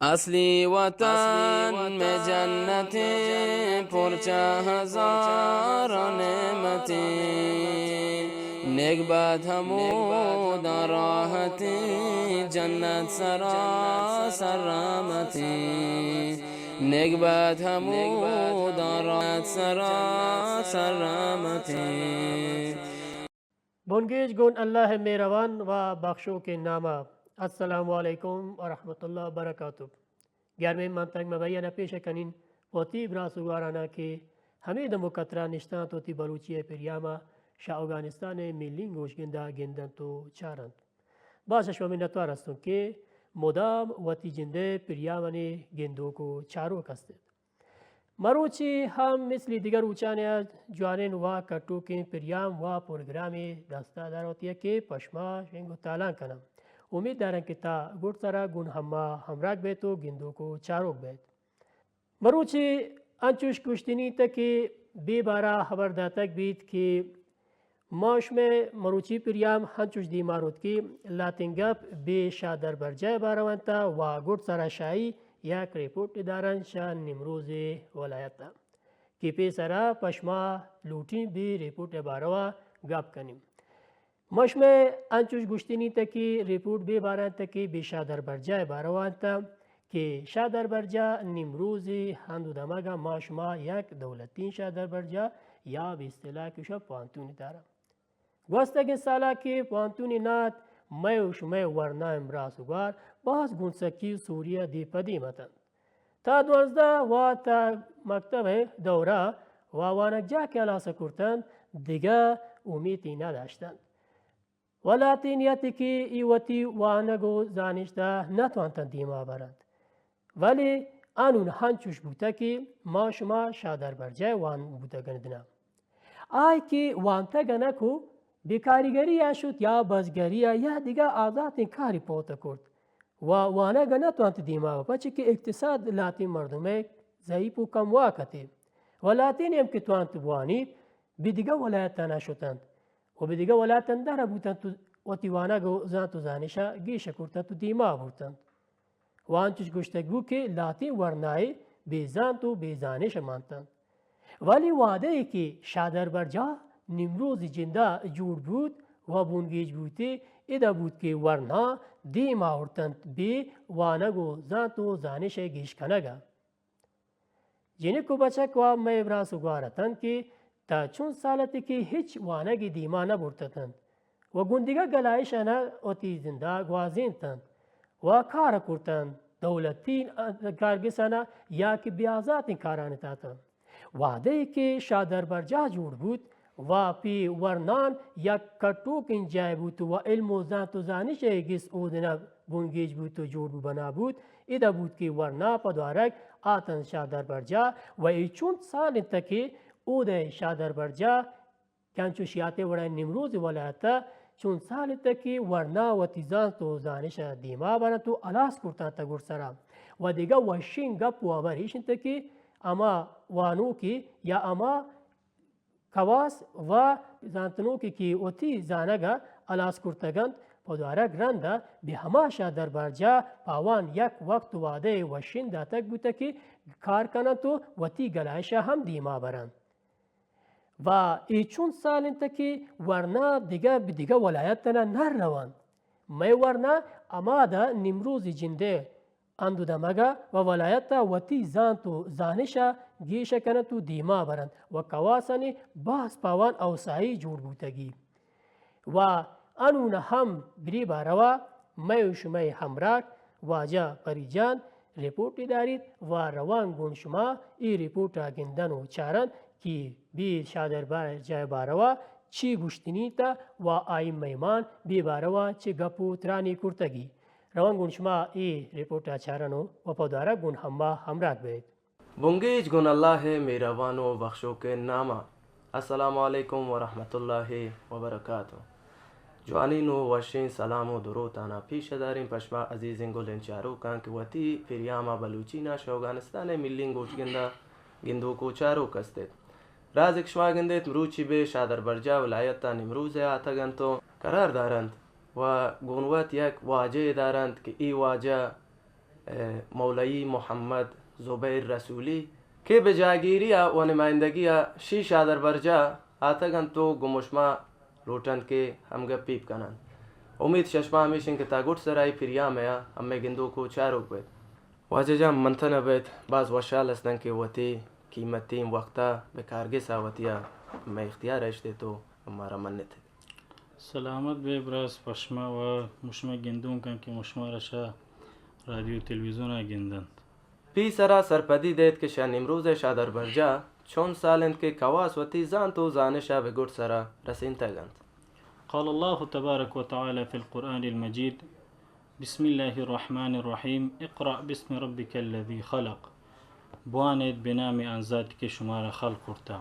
असली वतन में जन्नतें पुरचा हजार नेमतें नेक बात हमूद राहतें जन्नत सरासर रहमतें नेक बात हमूद राहत सरासर रहमतें। बुनगेज गुन अल्लाह मेहरबान व बख्शो के नामा। अस्सलामु अलैकुम व रहमतुल्लाहि व बरकातुहू। 11वें मंतक में बैन पेश कनिन पोती ब्रासुगाराना के हमीद मुकतरा निश्ता तोती बलूचिया पिरियामा शाह अफगानिस्तान मिलिंग गोशगिंदा गिंदन तो चारंत बास अश्वमी नतवारस्तों के मुदाम वती जिंदे पिरियामने गिंदो को चारों कस्ते मरोची हम मिसली दिगर ऊंचाने जवान व कट्टू के पिरियाम व प्रोग्रामे दस्तादार होती है के पश्मा शेंगो ताला कनम उम्मीद दारन के ता गुट तरा गुण हम्मा हमराग बेतो गिंदो को चारोक बैत मरोची अंचुश कुश्तिनी तक के बेबारा खबरदा तक बीत के माश में मरोची पिरियाम हंचुश दी मारुत की लातिंगप बे शादर बरजाय बारवंता व गुट तरा शाही या रिपोर्ट इदारन शाह निमरोज वलायता कि पेसरा पश्मा लूटी भी रिपोर्ट बारवा गप कनिम मश में अंचुश गुश्तिनी तकी रिपोर्ट बे बारह तकी बेशादर बरजा बारवांता कि शादर बरजा निमरोज हंदू दमागा माशमा यक दौलतीन शादर बरजा या बिस्तिला किशा पांतूनी Dara gwastage sala ke pantuni nat mayush may warna imrasugar bahas gunsaki suriya di padimatan ta 12 wa ta maktab dawra wa wanakja ke ala sakurtan diga umiti nadashtan walatiniyati ki iwati wanago zanishta natwantan dima barand wali anun hanchush buta ki mashma shadar barjay wan buta gandna ay ki wanta ganaku بیکاریگری یا شد یا بازگری یا دیگه آزاد کاری پوتا کرد و وانه گنه تو انت دیما بچه که اقتصاد لاتی مردمه ضعیف و کم واقعه و لاتین هم که تو انت بوانی بی دیگه ولایت نشدند و بی دیگه ولایت داره بودند تو و تیوانه زن تو زانشا گیشه کردند تو دیما بودند و آنچش گوشتگ بود که لاتی ورنای بی زن تو بی زانش ماندند ولی وعده ای که شادر برجا निमरोज जिंदा जूड़ बूत व बुनगेज बूते इदा बूत के वरना दे माहौरतंत बे वानगो जातो जानिश गिश खनगा जिन्हें को बचक व मैं ब्रास उगारतन के ताचुन सालत के हिच वानगी दीमा न बुरततन व गुंदिगा गलाइश न ओती जिंदा ग्वाजिन तन व कार कुर्तन दौलतीन कारगिसना या कि ब्याजात कारान तातन वादे के शादर बरजा जूड़ बूत و پی ورنان یک کتوک اینجای بود و علم و زن تو زانش گیس اودنا بونگیج بود و جور بنا بود ایدا بود که ورنا پدوارک آتن شادر برجا و ایچون سال تکی اوده شادر برجا کنچو شیاته ورن نمروز ولایتا چون سال تکی ورنا و تیزان تو زانش دیما برن تو الاس کرتان تا گر سرام و دیگه وشین گپ و آبریشن تکی اما وانو کی یا اما خواص و زانتنو کی اوتی زانگا الاس کرتگند پدوارا گراندا به هماشا در برجا پاوان یک وقت واده وشین داتک بوده که کار کنن تو وتی گلایشا هم دیما برند و ایچون سال انتکی ورنا دیگه به دیگه ولایتنا نر روان می ورنا اما دا نمروز جنده اندو دمگا و ولایتا وتی زانتو زانشا گیشه کنن تو دیما برند و کواسانی باز پاوان اوسایی جور بودگی و انون هم بری باروا میو شمای همراک واجا پریجان ریپورتی دارید و روان گون شما ای ریپورت گندن و چارن کی بی شادر بار جای باروا چی گوشتنی تا و آیم میمان بی باروا چی گپو ترانی کرتگی روان گون شما ای ریپورت چارنو و پدارا گون همه همراک بید बुंगेज गुन अल्लाह मेहरबान व बख्शो के नामा। अस्सलामु अलैकुम व रहमतुल्लाहि व बरकातुहू। जवानीन व वशिन सलाम व दुरूताना पीश दारिन पश्मा अजीज़िन गुलन चारो कान के वती फिरियामा बलूचिना अफगानिस्तान मिलिंग गोचगिंदा गिंदो को चारो कस्ते राज इक्शवा गिंदेत मरूची बे शादर बरजा वलायता निमरूज आता गंतो करार दारंत و گونوات یک واجه دارند که ای واجه مولوی محمد زبیر رسولی که به جاگیری و نمایندگی شیش آذربایجان آتگن تو گمشما روٹن के हम गप्पीप कनन उम्मीद शशमा हमेशा के तागुट सराई फिरिया में हमें गिंदो को चारों पे वाजजा मंथन बेत बाज वशाल असदन के वती कीमती वक्ता बेकारगे सावतिया मैं इख्तियार रश्ते तो हमारा मन थे سلامت به براس پشما و مشما گندون کن که مشما رشا رادیو تلویزیون گندند पी सरा सरपदी देत के शान इमरोज शादर बरजा چون سالند که کواس وتی زان تو زانشا به گرد سرا رسین تگند قال الله تبارك وتعالى في القرآن المجيد بسم الله الرحمن الرحيم اقرأ باسم ربك الذي خلق بوانید بنام آن ذاتی که شما را خلق کرده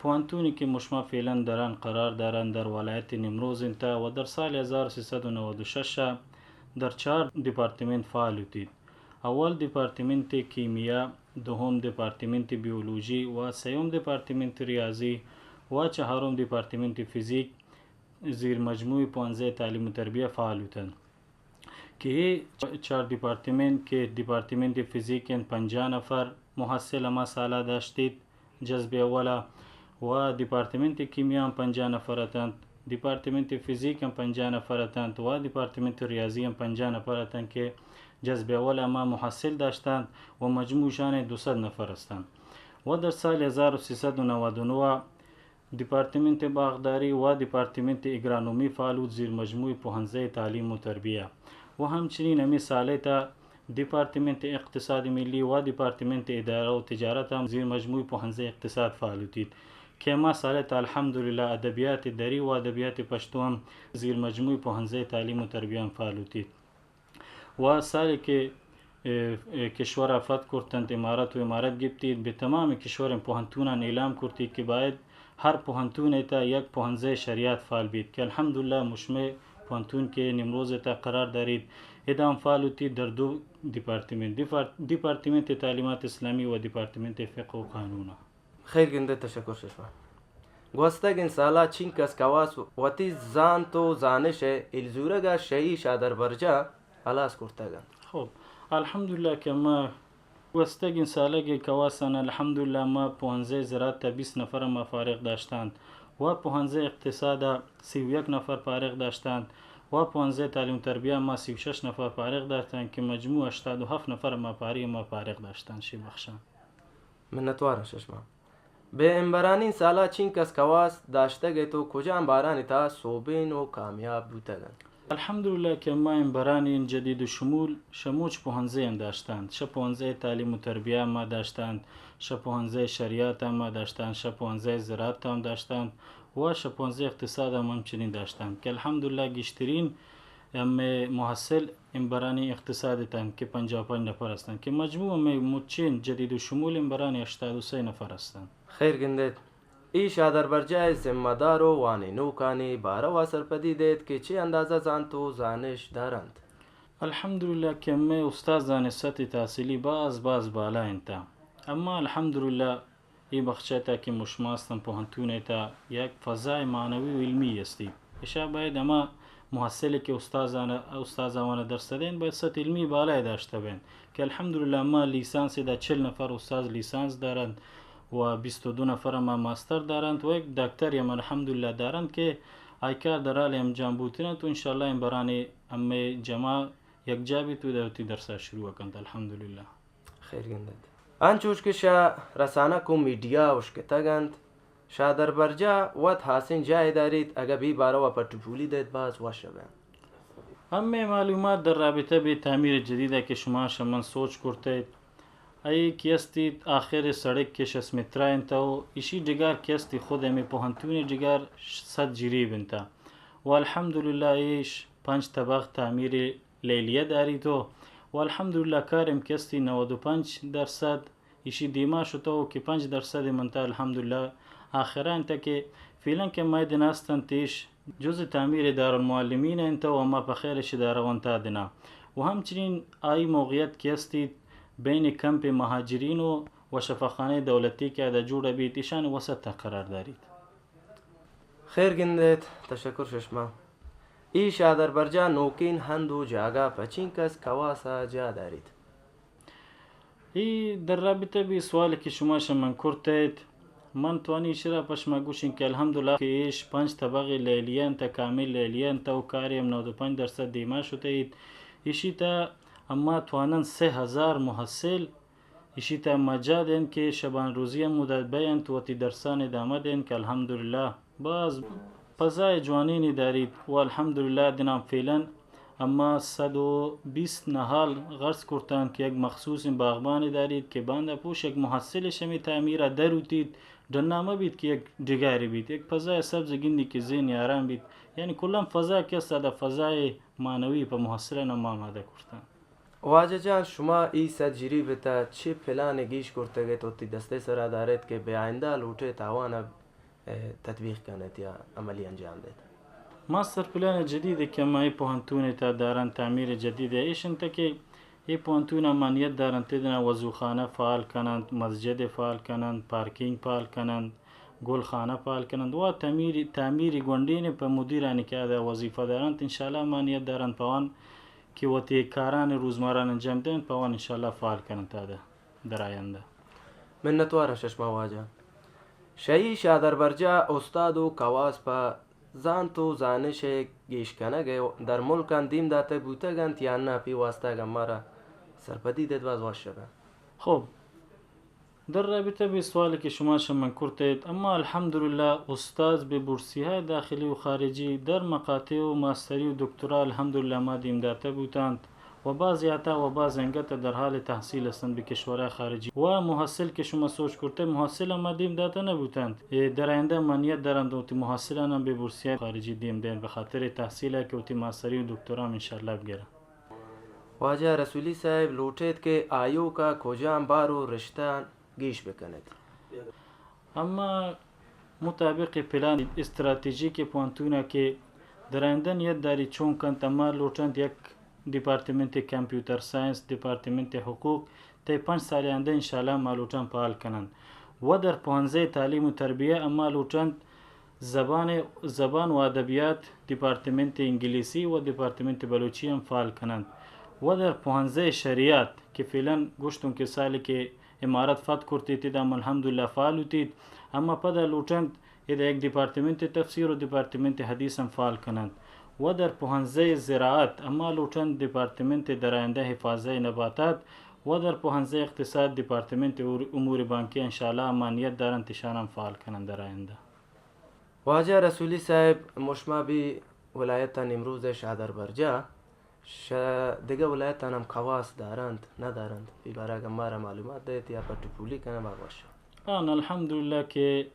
پوانتونی که مشما فعلا دران قرار دارند در ولایت نیمروز انتا و در سال 1396 در 4 دیپارتمنت فعال بودید. اول دیپارتمنت کیمیا، دوم دیپارتمنت بیولوژی و سوم دیپارتمنت ریاضی و چهارم دیپارتمنت فیزیک زیر مجموع 15 تعلیم و تربیه فعال بودند که 4 دیپارتمنت که دیپارتمنت فیزیک 50 نفر محصل ما ساله داشتید جذب اوله و دیپارتمنت کیمیا 50 نفرتند، دیپارتمنت فیزیک 50 نفرتند و دیپارتمنت ریاضی 50 نفرتند که جذب اول ما محصل داشتند و مجموعشان 200 نفر هستند. و در سال 1399 دیپارتمنت باغداری و دیپارتمنت اگرانومی فعال بود زیر مجموع 15 تعلیم و تربیه و همچنین امی ساله تا دیپارتمنت اقتصاد ملی و دیپارتمنت اداره و تجارت هم زیر مجموع 15 اقتصاد فعال بودید که ما ساله تا الحمدلله ادبیات دری و ادبیات پشتو هم زیر مجموع 15 تعلیم و تربیه هم فعال بودید. و سالی که کشور افت کردند امارات و امارات گفتید به تمام کشور پوهنتونان اعلام کردید که باید هر پوهنتون تا یک پوهنځی شریعت فعال بید که الحمدلله مشمع پوهنتون که نیمروز تا قرار دارید ادام فعال بودید در 2 دیپارتمنت تعلیمات اسلامی و دیپارتمنت فقه و قانون. خیر گنده تشکر ششما گوستگین سالا چینکس کواس وتی زان تو زانش الزورگا شیعی شادر برجا علاس کرتگن خب الحمدلله که ما وستگین سالگی کواسن الحمدلله ما پوهنځی زراعت تا 20 نفر ما فارغ داشتند و پوهنځی اقتصاد 31 نفر فارغ داشتند و پوهنځی تعلیم تربیه ما 36 نفر فارغ داشتند که مجموع 87 نفر ما فارغ داشتند. شی بخشم منتوار ششما به انبرانی سالا چینکس کواس داشتگی تو کجا انبارانی تا صوبین و کامیاب بودتگن الحمدلله که ما انبرانی جدید و شموج پوهنځی هم داشتند، شه پوهنځی تعلیم و تربیه ما داشتند، شه پوهنځی شریعت هم داشتند، شه پوهنځی زراعت هم داشتند و شه پوهنځی اقتصاد هم همچنین داشتند که الحمدلله گشترین محصل انبرانی اقتصاد تند که 55 نفر هستند که مجموع مچین جدید و شمول انبرانی 83 نفر هستند. خیر گندید ای شادر برجای ذمه‌دار و وانی نوکانی باره و سرپدی دید که چه اندازه زان تو زانش دارند الحمدلله که ما استادان سطح تحصیلی باز بالا انتا اما الحمدلله ای بخشتا که مشماستن پوهنتون تا یک فضای معنوی و علمی استی اشا باید اما محصلی که استادان درس دادن باید سطح علمی بالای داشته بین که الحمدلله ما لیسانس دا 40 نفر استاد لیسانس دارند و 22 نفر ما ماستر دارند و یک دکتر یم الحمدلله دارند که ایکار درال انجام بودند و انشالله این برانی امی جماع یک جابی تو دوتی درسا شروع کند الحمدلله. خیر گندید آنچوش که شا رسانه کو میڈیا وشکتگند شادر برجا وقت حاسین جای دارید اگه بی باره و پرتفولی دید باز واشه بین امی معلومات در رابطه به تعمیر جدیده که شما شمن سوچ کرده ای کیستی آخر سڑک که 6 متره انتا و ایشی جگر کیستی خود امی پوهنتون جگر 100 جریب انتا و الحمدلله ایش 5 طبق تعمیر لیلیه داری تو و الحمدلله کارم کیستی 95% ایشی دیما شده که 5% منتا الحمدلله آخره انتا که فعلا که ماید ناستن تیش جز تعمیر دارالمعلمین انتا و ما بخیرش داروانتا دنا و همچنین آی موقعیت کیستی بین کمپ مهاجرین و شفاخانه دولتی که در جوړه بیت ایشان وسط قرار دارید. خیر گندید تشکر ششما ایش آذربایجان نوکین هندو جاگا پچینکس کواسا جا دارید. ای در رابطه به سوالی که شما من کرتید، من توانی شرا پشما گوشین که الحمدلله که ایش 5 طبق لیلیان تا کامل لیلیان تا و کاریم 95% دیما شده اید. ایشی تا اما توانن 3000 محصل ایشی تا مجادن که شبان روزی مدت بیان توتی درسان ادامه دین که الحمدلله باز فضای جوانینی دارید و الحمدلله دینام فعلا اما 120 نهال غرس کرتن که یک مخصوص باغبانی دارید که بنده پوش یک محصل شمی تعمیر دروتید دنامه بید که یک جگاری بید، یک فضای سبز گندی که ذهنی آرام بید، یعنی کلا فضا که صد فضای معنوی په محصل نما آماده کرتن. واجه جان شما ای تجربه تا چه پلان گیش کرته گه توتی دسته سرا دارید که به آینده لوټه تاوان تطبیق کنید یا عملی انجام دید؟ ماستر پلان جدید که ما ای پوهنتون تا دارن تعمیر جدید ایشن تا که ای پوهنتون امانیت دارن تدنا وضوخانه فعال کنند، مسجد فعال کنند، پارکینگ فعال کنند، گلخانه فعال کنند و تعمیر گوندین په مدیرانی که دا وظیفه دارند انشاءالله امانیت دارن پوان که وتی کاران روزمران انجام دهن پوان انشاءالله فعال کنند تا در آینده. منتوارم ششما واجه شایش آذربایجان استاد و کواس پا زان تو زانش گیش کنه در ملکان دیم داته بوته گند یا نه پی واسطه گمارا سرپدی دید باز واش شده. خب در رابطه به سوالی که شما من کرتید، اما الحمدلله استاد به بورسی های داخلی و خارجی در مقاطع و ماستری و دکترا الحمدلله ما دیم داته بودند و بعضی عطا و بعض انگت در حال تحصیل هستند به کشورهای خارجی و محصل که شما سوچ کرده محصل ما دیم داته نبودند. در آینده منیت دارند و محصلان هم به بورسی های خارجی دیم دهند به خاطر تحصیل که ماستری و دکترا انشالله بگیرن. واجه رسولی صاحب لوٹید که آیو کا کجام بارو رشتہ گیش بکنید. اما مطابق پلان استراتژیک پوانتونه که در آینده نیت داری چون کند اما لوٹند یک دیپارتمنت کامپیوتر ساینس، دیپارتمنت حقوق تا 5 سال آینده انشاءالله ما لوٹند فعال کنند و در پوهنځی تعلیم و تربیه اما لوٹند زبان و ادبیات دیپارتمنت انگلیسی و دیپارتمنت بلوچی هم فعال کنند و در پوهنځی شریعت که فعلا گوشتون که سالی که امارت فتح کرتید دام الحمدلله فعال بودید اما پدا لوٹند یک دیپارتمنت تفسیر و دیپارتمنت حدیث هم فعال کنند و در پوهنځی زراعت اما لوٹند دیپارتمنت در آینده حفاظه نباتات و در پوهنځی اقتصاد دیپارتمنت امور بانکی انشاءالله امانیت دارند تشان هم فعال کنند در آینده. واجه رسولی صاحب مشما بی ولایت نیمروزش آذربایجان دیگه ولایت هم خواص دارند ندارند بی برای گمارا معلومات دهید یا پر ټپولی کنه باشه. آن الحمدلله که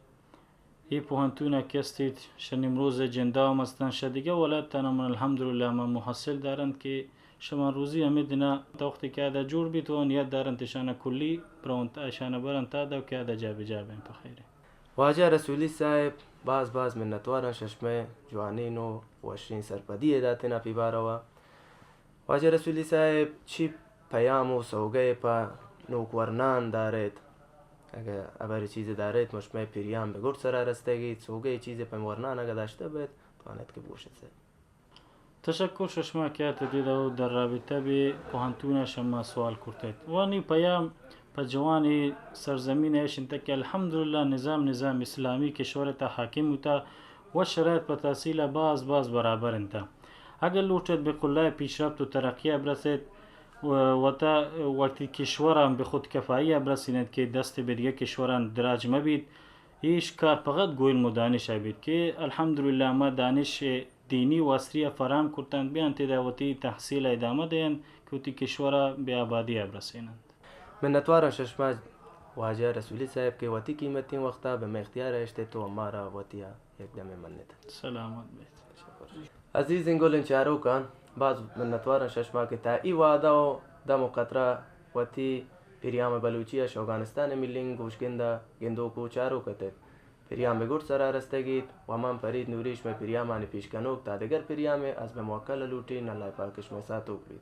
ای پوهنتونه که استید شنیمروز جندام هستند دیگه ولایت هم الحمدلله ما محصل دارند که شما روزی امیدنا وقتی که دا جور بیت و نیت دارند تشانه کلی برونت اشانه برند تا دا که دا جابه جابه بخیره. واجه رسولی صاحب باز منتوارن ششمه جوانین و وشین سرپدی داتنا پی باروا. واجه رسولی صاحب چی پیام و سوگه پا نوکورنان دارید اگه ابری چیز دارید مشمه پیریان به گرد سرا رستگید سوگه چیز پا ورنان اگه داشته بید توانید که بوشد سید. تشکر شما که دیده و در رابطه به پوهنتون شما سوال کرده وانی پیام په جوانی سرزمین ایشن که الحمدلله نظام اسلامی کشورت حاکم تا و شرایط په تحصیل باز برابر انتا اگر لوٹت به قلای پیشرفت و ترقی برسید و تا وقتی کشورم به خود کفایی برسیند که دست به دیگه کشوران دراج مبید ایش کار فقط گویل مدانش بید که الحمدلله ما دانش دینی و عصری فراهم کردند بیان تداوتی تحصیل ادامه دهند که تی کشورا به آبادی برسینند. منتوارم ششما واجه رسولی صاحب که وتی قیمتی وقتا به اختیار اشته تو امارا وتیا یک دم منت سلامت بید. عزیز انگولن چارو کان باز منتوارم ششما که تا ای وادا و دا مقطره وتی پیریام بلوچی افغانستان ملین گوشگنده گندو کو چارو کته پیریام گرد سرا رستگید و من فرید نوریش میں پیریامانی پیشکنوک تا دیگر پیریام از به موکل لوٹین الله پاکش میں ساتو کرید.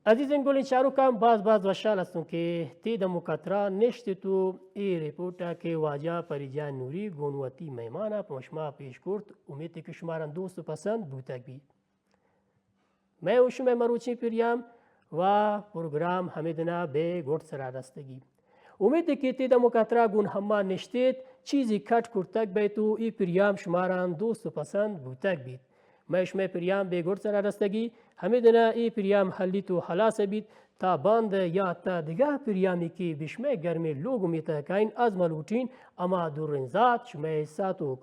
عزیز انگولین شاروکان باز وشال هستم که تی د مکاترا نشتی تو ای ریپورتا که واجه پریجان نوری گونوتی میمانا پشما پیش کرد امید که شماران دوست و پسند بوتک بید. मैं उशमे मरूची पिरियाम व प्रोग्राम हमेदना बे गोट सरादस्तगी उम्मीद की द मुकतरा गुन हम्मा निश्चित चीज़ी खट कुर्तक बैतु ई पिरियाम शुमारान दोस्त पसंद भूतक बीत मैं इसमें पिरियाम बे गोट सरादस्तगी हमेदना ई पिरियाम हल्ली तो हला से बीत تا باند یا تا دیگه پیریامی کی بشمه گرمی لوگ میتکین از ملوٹین اما دورنزاد شمه ساتوک